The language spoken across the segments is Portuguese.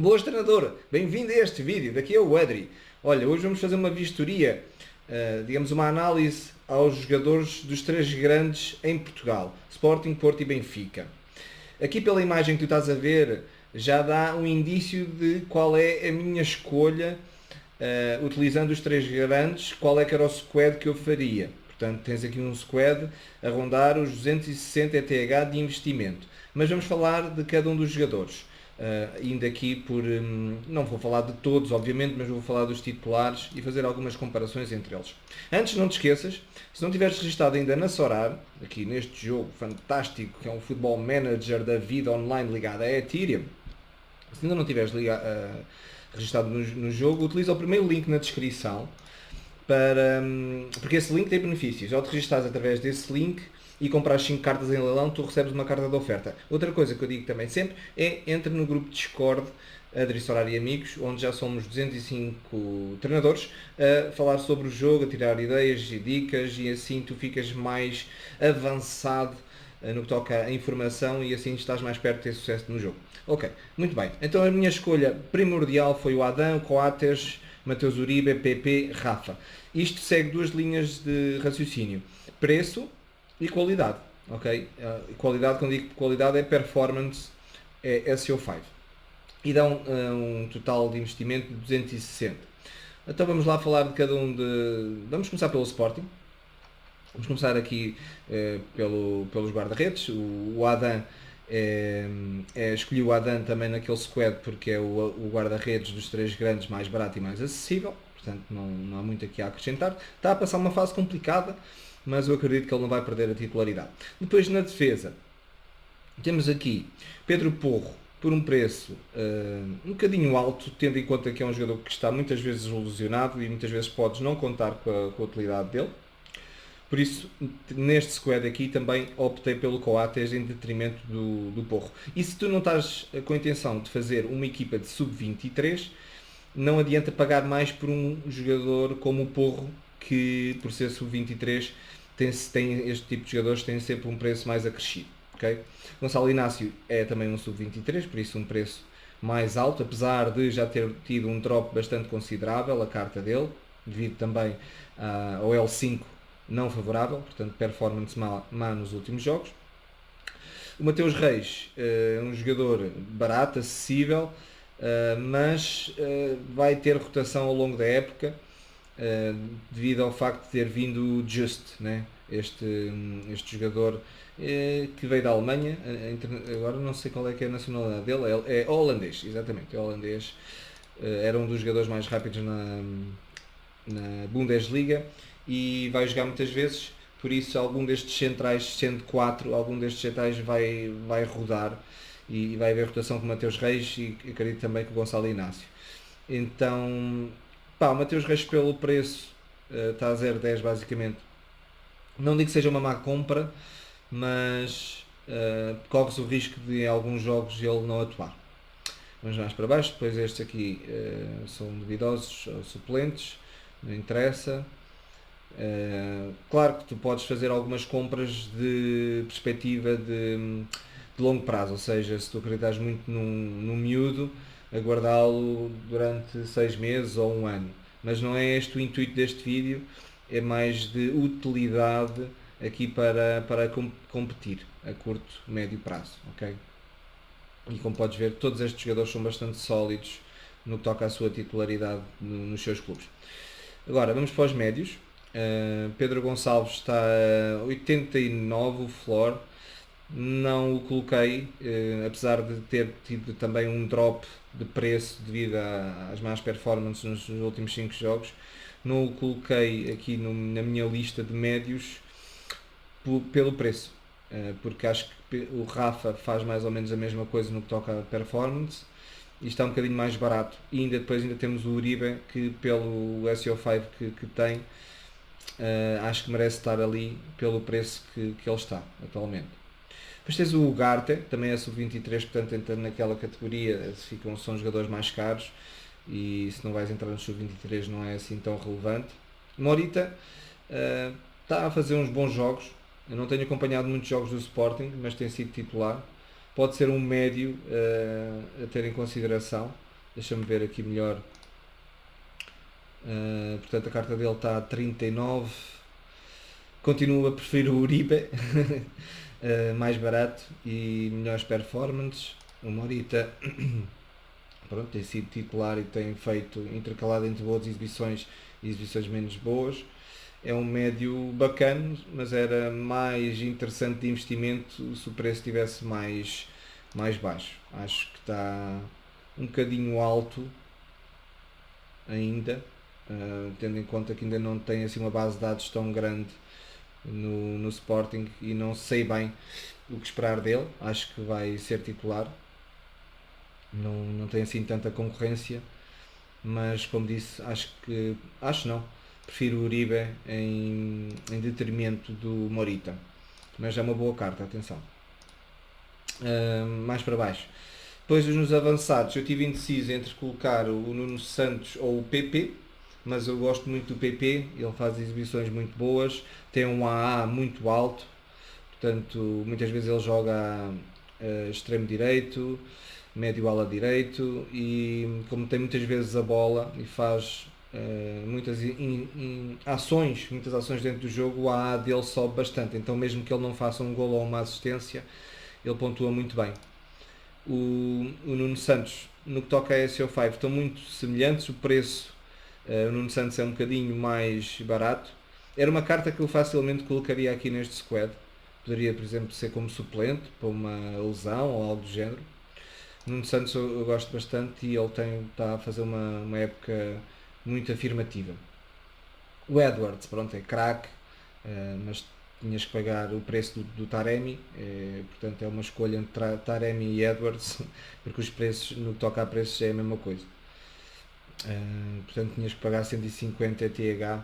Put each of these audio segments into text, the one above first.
Boas, treinador! Bem-vindo a este vídeo. Daqui é o Adri. Olha, hoje vamos fazer uma vistoria, digamos uma análise aos jogadores dos três grandes em Portugal: Sporting, Porto e Benfica. Aqui pela imagem que tu estás a ver já dá um indício de qual é a minha escolha, utilizando os três grandes, qual é que era o squad que eu faria. Portanto, tens aqui um squad a rondar os 260 ETH de investimento. Mas vamos falar de cada um dos jogadores. Indo aqui por. Não vou falar de todos, obviamente, mas vou falar dos titulares e fazer algumas comparações entre eles. Antes, não te esqueças, se não tiveres registado ainda na Sorar, aqui neste jogo fantástico, que é um Football Manager da vida online ligado a Ethereum, se ainda não tiveres registado no jogo, utiliza o primeiro link na descrição porque esse link tem benefícios. Ao te registares através desse link e comprar 5 cartas em leilão, tu recebes uma carta de oferta. Outra coisa que eu digo também sempre é entre no grupo Discord Adri Solar e Amigos, onde já somos 205 treinadores, a falar sobre o jogo, a tirar ideias e dicas, e assim tu ficas mais avançado no que toca a informação e assim estás mais perto de ter sucesso no jogo. Ok, muito bem. Então a minha escolha primordial foi o Adão, Coates, Mateus Uribe, PP, Rafa. Isto segue duas linhas de raciocínio: preço e qualidade. Ok? Qualidade, quando digo qualidade, é performance, é SEO5. E dá um total de investimento de 260. Então vamos lá falar de cada um de. Vamos começar pelo Sporting. Vamos começar aqui pelos guarda-redes. O Adam escolhi o Adam também naquele squad porque é o guarda-redes dos três grandes mais barato e mais acessível. Portanto, não há muito aqui a acrescentar. Está a passar uma fase complicada, mas eu acredito que ele não vai perder a titularidade. Depois, na defesa, temos aqui Pedro Porro por um preço um bocadinho alto, tendo em conta que é um jogador que está muitas vezes ilusionado e muitas vezes podes não contar com a utilidade dele. Por isso, neste squad aqui também optei pelo Coates em detrimento do Porro. E se tu não estás com a intenção de fazer uma equipa de sub-23, não adianta pagar mais por um jogador como o Porro, que por ser sub-23 tem este tipo de jogadores tem sempre um preço mais acrescido. Okay? Gonçalo Inácio é também um sub-23, por isso um preço mais alto, apesar de já ter tido um drop bastante considerável a carta dele, devido também ao L5 não favorável, portanto performance má nos últimos jogos. O Mateus Reis é um jogador barato, acessível, mas vai ter rotação ao longo da época, devido ao facto de ter vindo o Just, né? este jogador que veio da Alemanha, agora não sei qual é que é a nacionalidade dele, é holandês, exatamente, é holandês, era um dos jogadores mais rápidos na Bundesliga e vai jogar muitas vezes, por isso algum destes centrais, sendo 4, algum destes centrais vai rodar e vai haver rotação com o Mateus Reis e acredito também com o Gonçalo Inácio. Então, o Mateus Reis pelo preço está a 0,10 basicamente. Não digo que seja uma má compra, mas corres o risco de em alguns jogos ele não atuar. Vamos mais para baixo, depois estes aqui são duvidosos ou suplentes, não interessa. Claro que tu podes fazer algumas compras de perspectiva de longo prazo, ou seja, se tu acreditas muito num miúdo, aguardá-lo durante 6 meses ou um ano. Mas não é este o intuito deste vídeo, é mais de utilidade aqui para competir a curto, médio prazo, ok? E como podes ver, todos estes jogadores são bastante sólidos no que toca à sua titularidade nos seus clubes. Agora, vamos para os médios. Pedro Gonçalves está a 89 o floor. Não o coloquei, apesar de ter tido também um drop de preço devido às más performances nos últimos 5 jogos. Não o coloquei aqui na minha lista de médios pelo preço, porque acho que o Rafa faz mais ou menos a mesma coisa no que toca a performance e está um bocadinho mais barato. E depois temos o Uribe, que pelo SEO5 que tem, acho que merece estar ali pelo preço que ele está atualmente. Depois tens o Ugarte, também é sub-23, portanto entra naquela categoria, são jogadores mais caros e se não vais entrar no sub-23 não é assim tão relevante. Morita está a fazer uns bons jogos, eu não tenho acompanhado muitos jogos do Sporting, mas tem sido titular. Pode ser um médio a ter em consideração. Deixa-me ver aqui melhor. Portanto, a carta dele está a 39. Continuo a preferir o Uribe, mais barato e melhores performances. O Morita, pronto, tem sido titular e tem feito intercalado entre boas exibições e exibições menos boas. É um médio bacana, mas era mais interessante de investimento se o preço estivesse mais baixo. Acho que está um bocadinho alto ainda, tendo em conta que ainda não tem assim uma base de dados tão grande no Sporting e não sei bem o que esperar dele. Acho que vai ser titular, não tem assim tanta concorrência, mas como disse, acho não, prefiro o Uribe em detrimento do Morita, mas é uma boa carta, atenção. Mais para baixo, depois nos avançados eu tive indeciso entre colocar o Nuno Santos ou o PP, mas eu gosto muito do PP, ele faz exibições muito boas, tem um AA muito alto, portanto muitas vezes ele joga a extremo direito, médio ala direito, e como tem muitas vezes a bola e faz muitas ações dentro do jogo, o AA dele sobe bastante, então mesmo que ele não faça um golo ou uma assistência, ele pontua muito bem. O Nuno Santos, no que toca a SO5, estão muito semelhantes, o preço, o Nuno Santos é um bocadinho mais barato. Era uma carta que eu facilmente colocaria aqui neste squad, poderia, por exemplo, ser como suplente para uma lesão ou algo do género. O Nuno Santos eu gosto bastante e ele está a fazer uma época muito afirmativa. O Edwards, pronto, é craque, mas tinhas que pagar o preço do Taremi, portanto é uma escolha entre Taremi e Edwards, porque os preços, no que toca a preços, é a mesma coisa. Portanto tinhas que pagar 150 ETH,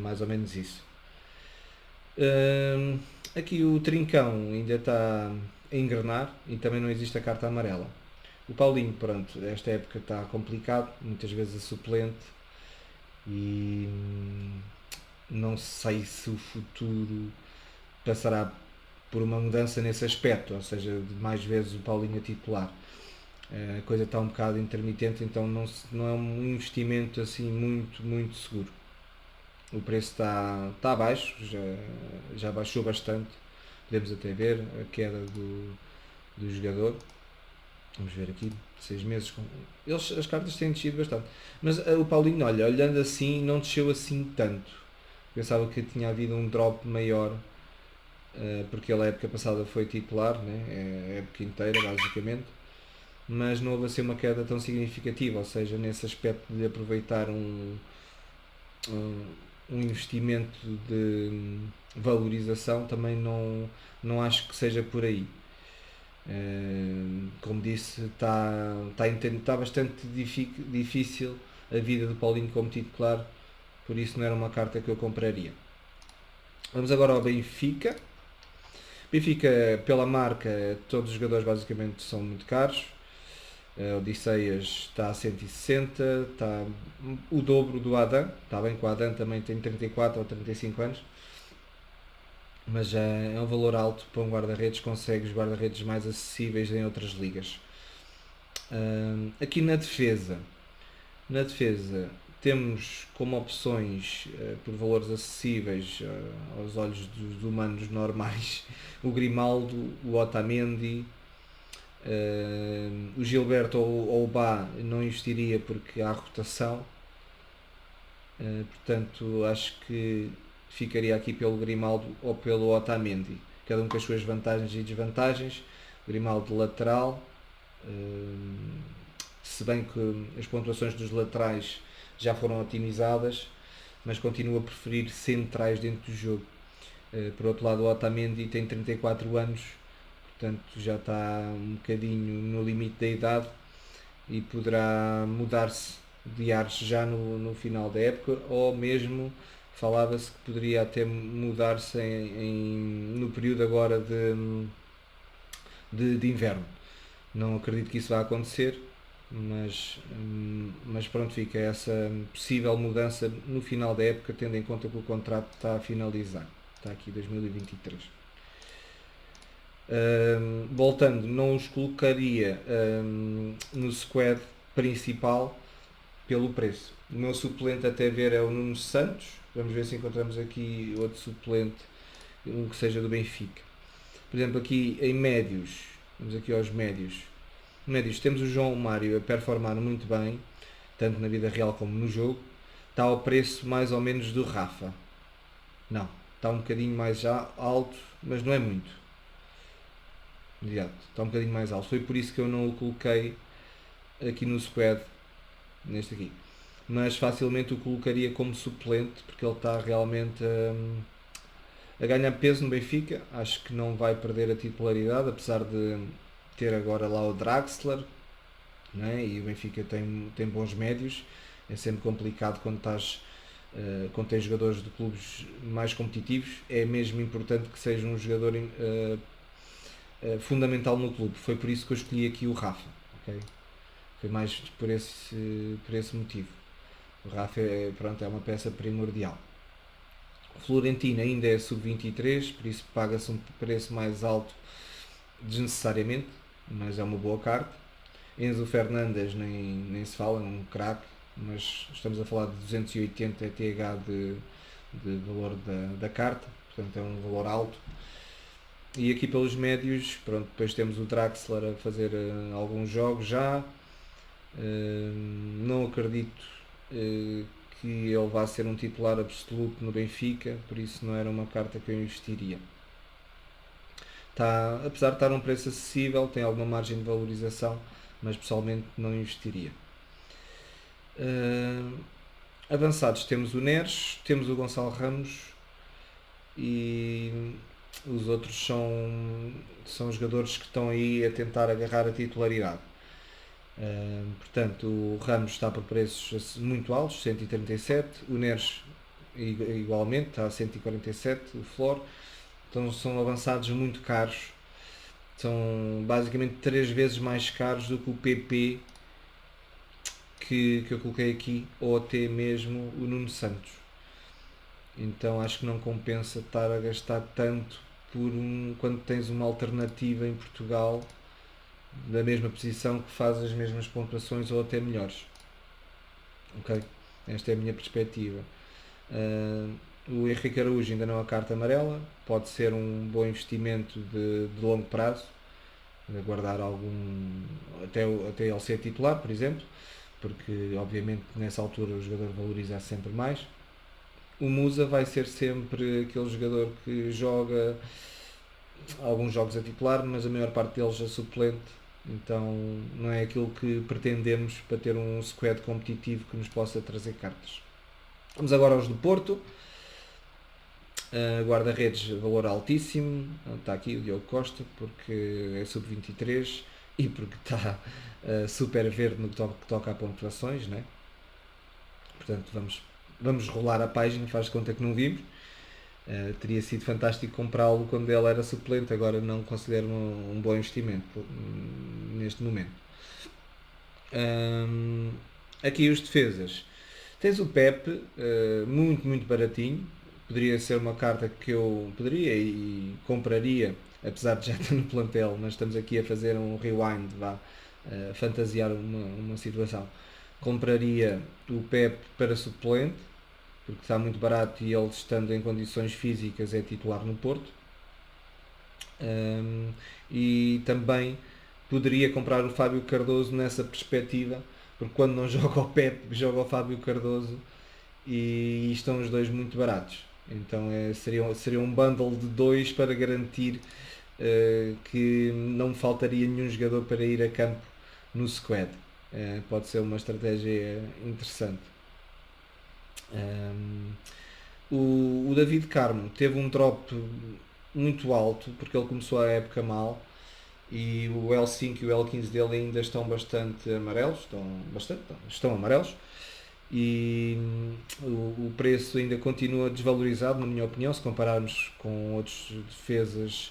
mais ou menos isso. Aqui o Trincão ainda está a engrenar e também não existe a carta amarela. O Paulinho, pronto, esta época está complicado, muitas vezes a suplente, e não sei se o futuro passará por uma mudança nesse aspecto, ou seja, de mais vezes o Paulinho a titular. A coisa está um bocado intermitente, então não é um investimento assim muito seguro. O preço está baixo, já baixou bastante, podemos até ver a queda do jogador. Vamos ver aqui, 6 meses. As cartas têm descido bastante. Mas o Paulinho, olha, olhando assim, não desceu assim tanto. Pensava que tinha havido um drop maior, porque ele a época passada foi titular, né? A época inteira, basicamente. Mas não houve assim uma queda tão significativa, ou seja, nesse aspecto de aproveitar um investimento de valorização, também não acho que seja por aí. Como disse, está bastante difícil a vida do Paulinho como titular, por isso não era uma carta que eu compraria. Vamos agora ao Benfica. Benfica, pela marca, todos os jogadores basicamente são muito caros. Odisseias está a 160, está o dobro do Adam, está bem que o Adam também tem 34 ou 35 anos, mas é um valor alto para um guarda-redes, consegue os guarda-redes mais acessíveis em outras ligas. Aqui na defesa temos como opções, por valores acessíveis aos olhos dos humanos normais, o Grimaldo, o Otamendi, o Gilberto ou o Bá não investiria porque há rotação, portanto acho que ficaria aqui pelo Grimaldo ou pelo Otamendi, cada um com as suas vantagens e desvantagens. O Grimaldo lateral, se bem que as pontuações dos laterais já foram otimizadas, mas continuo a preferir centrais dentro do jogo. Por outro lado, o Otamendi tem 34 anos, portanto já está um bocadinho no limite da idade e poderá mudar-se de ares já no final da época, ou mesmo falava-se que poderia até mudar-se no período agora de inverno. Não acredito que isso vá acontecer, mas pronto, fica essa possível mudança no final da época, tendo em conta que o contrato está a finalizar, está aqui 2023. Voltando, não os colocaria no squad principal pelo preço. O meu suplente até ver é o Nuno Santos. Vamos ver se encontramos aqui outro suplente, um que seja do Benfica. Por exemplo, aqui em médios, vamos aqui aos médios. Médios, temos o João Mário a performar muito bem, tanto na vida real como no jogo. Está ao preço mais ou menos do Rafa. Não, está um bocadinho mais alto, mas não é muito. Exato, está um bocadinho mais alto. Foi por isso que eu não o coloquei aqui no squad, neste aqui. Mas facilmente o colocaria como suplente, porque ele está realmente a ganhar peso no Benfica. Acho que não vai perder a titularidade, apesar de ter agora lá o Draxler, né? E o Benfica tem bons médios. É sempre complicado quando tens jogadores de clubes mais competitivos. É mesmo importante que seja um jogador fundamental no clube. Foi por isso que eu escolhi aqui o Rafa. Okay? Foi mais por esse motivo. O Rafa é uma peça primordial. O Florentino ainda é sub-23, por isso paga-se um preço mais alto desnecessariamente, mas é uma boa carta. Enzo Fernandes nem se fala, é um craque, mas estamos a falar de 280 ETH de valor da carta, portanto é um valor alto. E aqui pelos médios, pronto, depois temos o Draxler a fazer alguns jogos já. Não acredito que ele vá ser um titular absoluto no Benfica, por isso não era uma carta que eu investiria. Apesar de estar a um preço acessível, tem alguma margem de valorização, mas pessoalmente não investiria. Avançados temos o Neres, temos o Gonçalo Ramos e os outros são jogadores que estão aí a tentar agarrar a titularidade. Portanto, o Ramos está por preços muito altos, 137, o Neres igualmente está a 147, o Flor. Então são avançados muito caros, são basicamente 3 vezes mais caros do que o PP que eu coloquei aqui, ou até mesmo o Nuno Santos. Então acho que não compensa estar a gastar tanto quando tens uma alternativa em Portugal da mesma posição que faz as mesmas pontuações ou até melhores. Ok? Esta é a minha perspectiva. O Henrique Araújo ainda não é uma carta amarela, pode ser um bom investimento de longo prazo, guardar algum até ele ser titular, por exemplo, porque obviamente nessa altura o jogador valoriza sempre mais. O Musa vai ser sempre aquele jogador que joga alguns jogos a titular, mas a maior parte deles a suplente, então não é aquilo que pretendemos para ter um squad competitivo que nos possa trazer cartas. Vamos agora aos do Porto. Guarda-redes, valor altíssimo, está aqui o Diogo Costa, porque é sub-23 e porque está super verde no que toca a pontuações, né? Portanto vamos rolar a página, faz de conta que não vimos. Teria sido fantástico comprá-lo quando ele era suplente, agora não considero um bom investimento neste momento. Aqui os defesas, tens o Pepe, muito baratinho, poderia ser uma carta que eu poderia e compraria, apesar de já estar no plantel, mas estamos aqui a fazer um rewind, fantasiar uma situação. Compraria o Pepe para suplente, porque está muito barato e ele, estando em condições físicas, é titular no Porto. E também poderia comprar o Fábio Cardoso nessa perspectiva, porque quando não joga o Pepe, joga o Fábio Cardoso e estão os dois muito baratos. Então seria um bundle de 2 para garantir que não me faltaria nenhum jogador para ir a campo no squad. Pode ser uma estratégia interessante. O David Carmo teve um drop muito alto porque ele começou a época mal e o L5 e o L15 dele ainda estão bastante amarelos, estão amarelos, e o preço ainda continua desvalorizado, na minha opinião, se compararmos com outros defesas.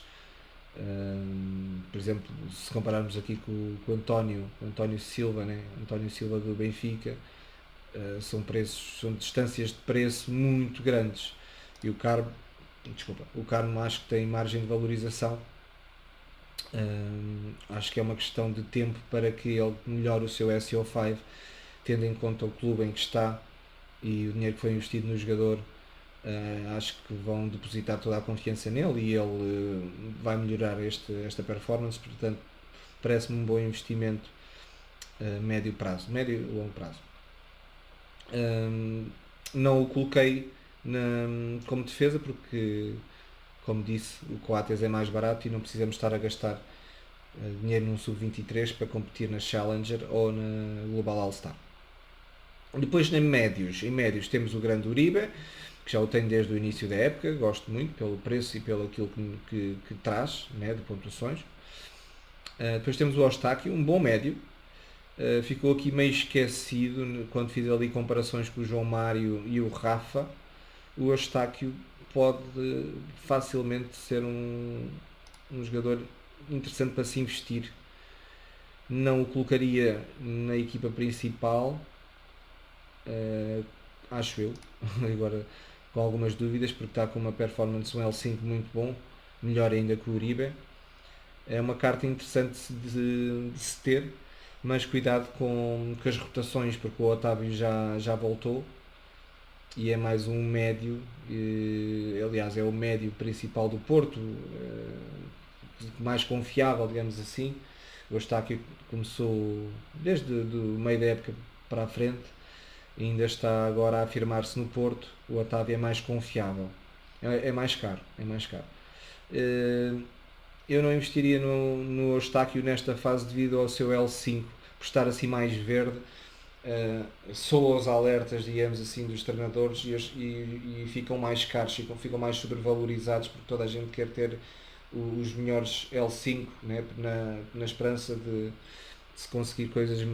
Por exemplo, se compararmos aqui com o António Silva, né? António Silva do Benfica, são distâncias de preço muito grandes, e o Carmo acho que tem margem de valorização, Acho que é uma questão de tempo para que ele melhore o seu SEO5, tendo em conta o clube em que está e o dinheiro que foi investido no jogador. Acho que vão depositar toda a confiança nele e ele vai melhorar esta performance, portanto parece-me um bom investimento médio prazo, médio e longo prazo. Não o coloquei como defesa porque, como disse, o Coates é mais barato e não precisamos estar a gastar dinheiro num sub-23 para competir na Challenger ou na Global All-Star. Depois em médios temos o grande Uribe, que já o tenho desde o início da época, gosto muito pelo preço e pelo aquilo que traz, né, de pontuações. Depois temos o Eustáquio, um bom médio. Ficou aqui meio esquecido quando fiz ali comparações com o João Mário e o Rafa. O Eustáquio pode facilmente ser um jogador interessante para se investir. Não o colocaria na equipa principal, acho eu, agora com algumas dúvidas, porque está com uma performance, um L5 muito bom, melhor ainda que o Uribe. É uma carta interessante de se ter, mas cuidado com as rotações, porque o Otávio já voltou e é mais um médio, aliás é o médio principal do Porto, mais confiável, digamos assim. O Eustáquio começou desde o meio da época para a frente, ainda está agora a afirmar-se no Porto. O Otávio é mais confiável, é mais caro, é mais caro. Eu não investiria no Eustáquio nesta fase devido ao seu L5, por estar assim mais verde. Soa os alertas, digamos assim, dos treinadores e ficam mais caros, ficam mais sobrevalorizados, porque toda a gente quer ter os melhores L5, né, na esperança de se conseguir coisas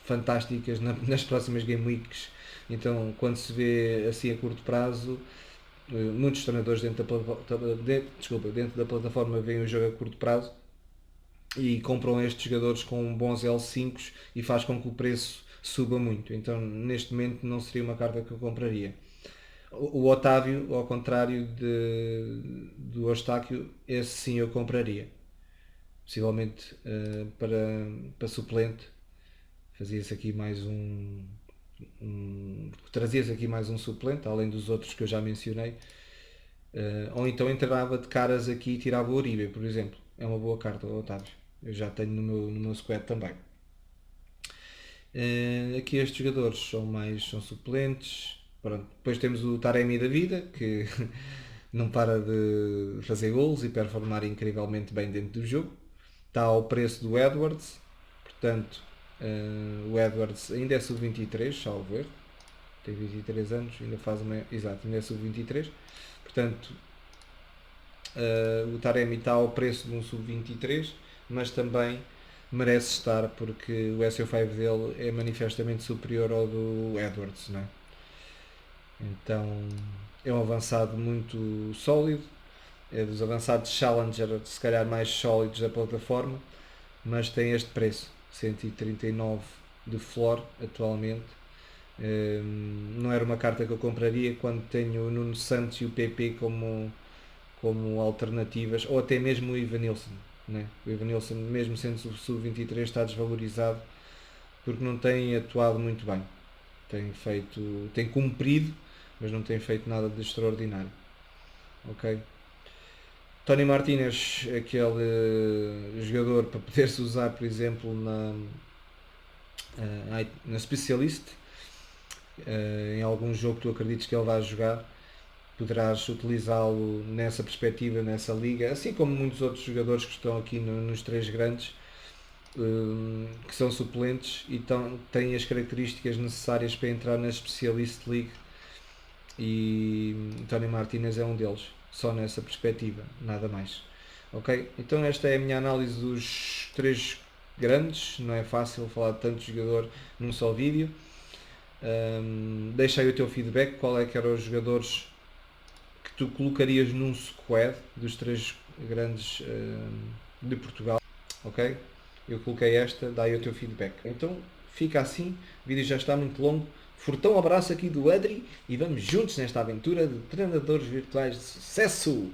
fantásticas nas próximas Game Weeks. Então, quando se vê assim a curto prazo, muitos treinadores dentro da plataforma veem o jogo a curto prazo e compram estes jogadores com bons L5s e faz com que o preço suba muito. Então, neste momento, não seria uma carta que eu compraria. O Otávio, ao contrário do Eustáquio, esse sim eu compraria. Possivelmente para suplente, fazia-se aqui mais trazia-se aqui mais um suplente, além dos outros que eu já mencionei. Ou então entrava de caras aqui e tirava o Uribe, por exemplo. É uma boa carta, o Otávio. Eu já tenho no meu squad também. Aqui estes jogadores são suplentes. Pronto. Depois temos o Taremi da vida, que não para de fazer gols e performar incrivelmente bem dentro do jogo. Está ao preço do Edwards, portanto o Edwards ainda é sub-23, salvo erro, tem 23 anos, ainda faz uma. Exato, ainda é sub-23, portanto o Taremi está ao preço de um sub-23, mas também merece estar porque o SEO5 dele é manifestamente superior ao do Edwards, não é? Então é um avançado muito sólido, é dos avançados Challenger se calhar mais sólidos da plataforma, mas tem este preço, 139 de floor atualmente. Não era uma carta que eu compraria quando tenho o Nuno Santos e o PP como alternativas, ou até mesmo o Evanilson, né? O Evanilson, mesmo sendo sub-23, está desvalorizado porque não tem atuado muito bem. Tem cumprido, mas não tem feito nada de extraordinário. Ok? Tony Martínez, aquele jogador para poder-se usar, por exemplo, na Specialist, em algum jogo que tu acredites que ele vai jogar, poderás utilizá-lo nessa perspectiva, nessa liga, assim como muitos outros jogadores que estão aqui nos três grandes, que são suplentes e têm as características necessárias para entrar na Specialist League, e Tony Martínez é um deles, só nessa perspectiva, nada mais. Ok? Então esta é a minha análise dos três grandes. Não é fácil falar de tanto jogador num só vídeo. Deixa aí o teu feedback, qual é que eram os jogadores que tu colocarias num squad dos três grandes de Portugal. Ok? Eu coloquei esta, dá aí o teu feedback. Então fica assim, o vídeo já está muito longo. Fortão abraço aqui do Adri e vamos juntos nesta aventura de treinadores virtuais de sucesso!